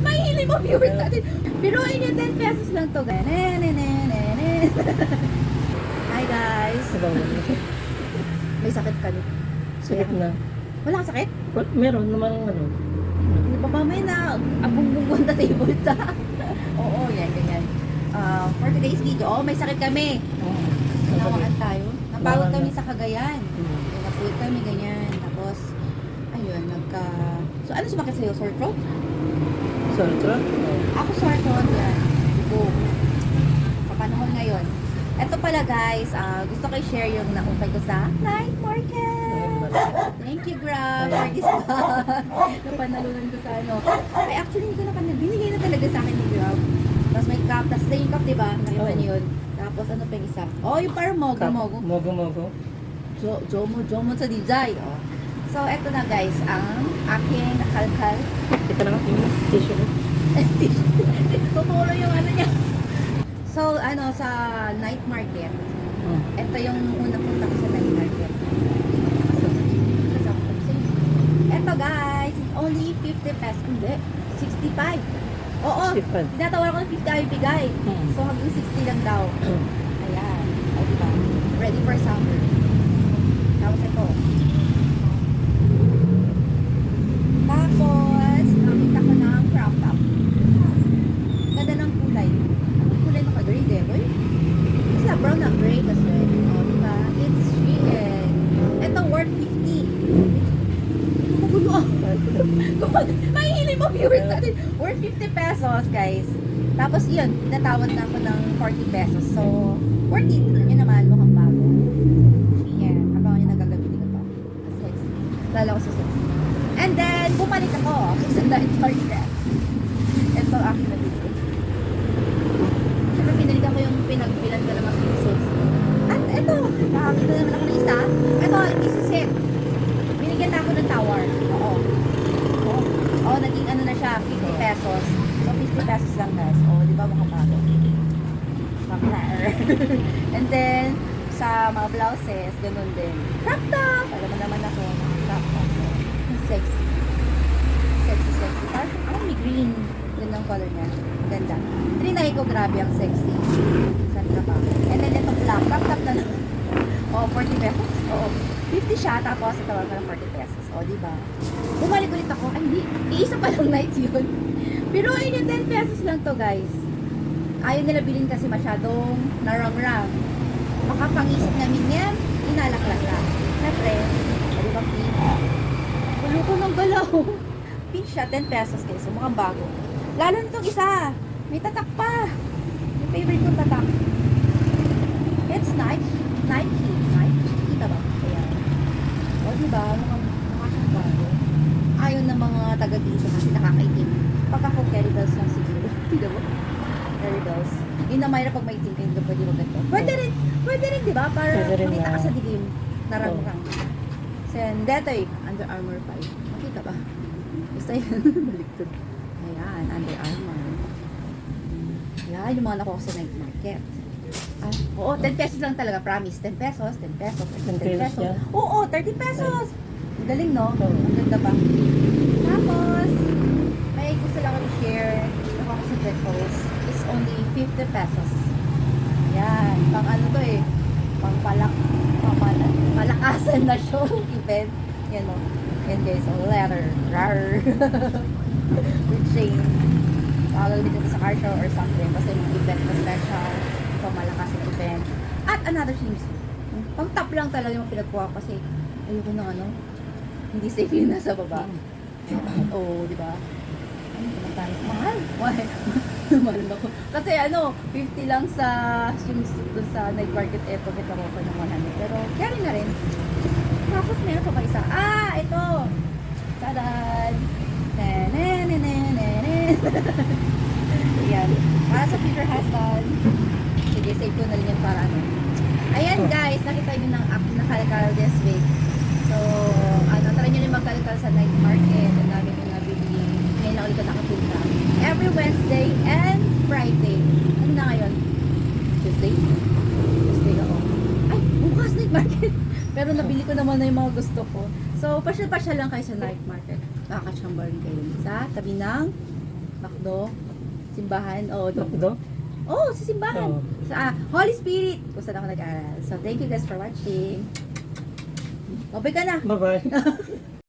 May hili mo viewers natin. Pero yun yung 10 pesos lang to. Hi guys. May sakit ka rin. Sakit na. Wala kang sakit? Meron naman ano. Hindi pa mamay na abong-bungon na table ta. Oo, yan, ganyan. For today's video, may sakit kami. Nawaan tayo. Napagod kami sa Cagayan. Napagod kami, ganyan. Tapos, ayun, So, ano sumakit sa'yo? Sore throat? Sorry, truck. Ako sore throat, yan. Boom. Papanahon ngayon. Ito pala guys, gusto ko i-share yung naupay ko sa night market. Thank you, Grab, for this bag. Napanalunan ko sa ano. Ay, actually, hindi ko napanalunan. Binigay na talaga sa akin ni Grab. Tapos may cup, tapos same cup, diba? Nakita niyo yun. Tapos ano pa yung isa? Oh, yung parang mogo-mogo. Mogo-mogo. Jomo sa DJ. Oh. So, eto na guys, ang aking nakalkal. Ito na yung tissue. Tuturo yung ano niya. So, ano, sa night market. Ito yung unang punta ko sa night market. Ito guys, it's only 50 pesos. Hindi, 65. Oo, 65. tinatawar ko ng 50 ay bigay. So, hanggang 60 lang daw. Ayan. O, diba? Ready for summer. Tapos ito. Tapos, nakita ko ng crop top. Ganda ng kulay. Anong kulay naka-gray, Devoy? It's na brown na gray kasi. O, diba? It's Shein. Ito, worth 50. Magulo ako. May hili mo viewers natin. Worth 50 pesos, guys. Tapos, yun, tinatawad na ako ng 40 pesos. So, worth it. Yun naman, mukhang bago. Shein. Habang yun nagagamitin ko to. Sexy. Lalo ko sa sexy. And then, bumalik ako sa night market. Ito aking nabili. Siyempre, pinalitan ko yung pinagbilan ko naman sa set. At ito, nakakita naman ako ng isa. Ito, isa set. Binigyan na ako ng tower. Oo. Oo, naging ano na siya, 50 pesos. So, 50 pesos lang guys. Oo, di ba mga bago? Baklar. And then, sa mga blouses, ganun din. Crop top! Alam mo naman ako, crop top. Sexy. Sexy. Parang may green. Yun ang color niya. Ganda. Trinay ko, grabe ang sexy. Saan ka pa? And then itong black. Crop top na lang. Oo, 40 pesos. Oo. 50 siya, tapos itawag ko ng 40 pesos. O, diba? Bumalik ulit ako. Ay, hindi. Iisa pa lang night yun. Pero ayun yung 10 pesos lang to, guys. Ayaw nila bilhin kasi masyadong narang-rang. Makapangisip namin yan, inalaklas lang. Siyempre, di ba, pink? Gulo ko ng galaw. Pink siya, 10 pesos guys. So, mukhang bago. Lalo nitong isa. May tatak pa. Yung favorite kong tatak. It's Nike. Nike. Kita ba? Ayan. O, diba? Mukhang bago. Ayaw ng mga taga dito kasi nakakaitim. Pag ako, carry bells lang siguro. Hindi ba? Carry bells. Yun na mayroon pag may itim kayo, pwede maganda. Pwede rin, diba? Para makita ka sa dilim. Narang-rang. Then, detoy. Under Armour 5. Makita ba? Basta yun. Baliktad. Ayan, Under Armour. Yan, yung mga nakuha ko sa night market. Ah, oo, 10 pesos lang talaga. Promise. 10 pesos, 10 pesos, 10 pesos. Oo, 30 pesos. Ang galing, no? Ang ganda ba? Tapos, may gusto lang ako i-share. Nakuha ko sa Dettles. It's only 50 pesos. Yan. Pang ano to eh. Pang palakasan na show event. Yan o. Yan guys. So, letter. Rar. With chain. Gagawin ito sa car show or something. Basta yung event na special. Ito malakas yung event. At another swimsuit. Pang top lang talaga yung pinagkuha ko kasi ayoko na ano. Hindi safe yun nasa baba. Oo, di ba? Ano naman tayo? Mahal. Why? Mahal ako. Kasi ano, 50 lang sa swimsuit doon sa night market. Eto, kita ko pa ng 100. Pero, carry na rin. Tapos, meron pa ba isa? Ah, ito! Tadaan! Ayan. Para sa future husband. Sige, save ko na rin yan para ano. Ayan guys, nakita nyo ng app na kalkal this week. So, ano, try nyo rin magkalkal sa night market. Ang dami ko nabili. Ngayon na ulit ko nakapunta. Every Wednesday and Friday. Ano na ngayon? Tuesday? Tuesday ako. Ay, bukas night market. Pero nabili ko naman na yung mga gusto ko. So, pasyal-pasyal lang kayo sa night market. Nakakachamba rin kayo. Sa tabi ng Macdo, simbahan, o Makdo? oh, sa simbahan. Oo. Sa Holy Spirit, kung saan ako nag-aaral. So, thank you guys for watching. Babay ka na. Bye-bye.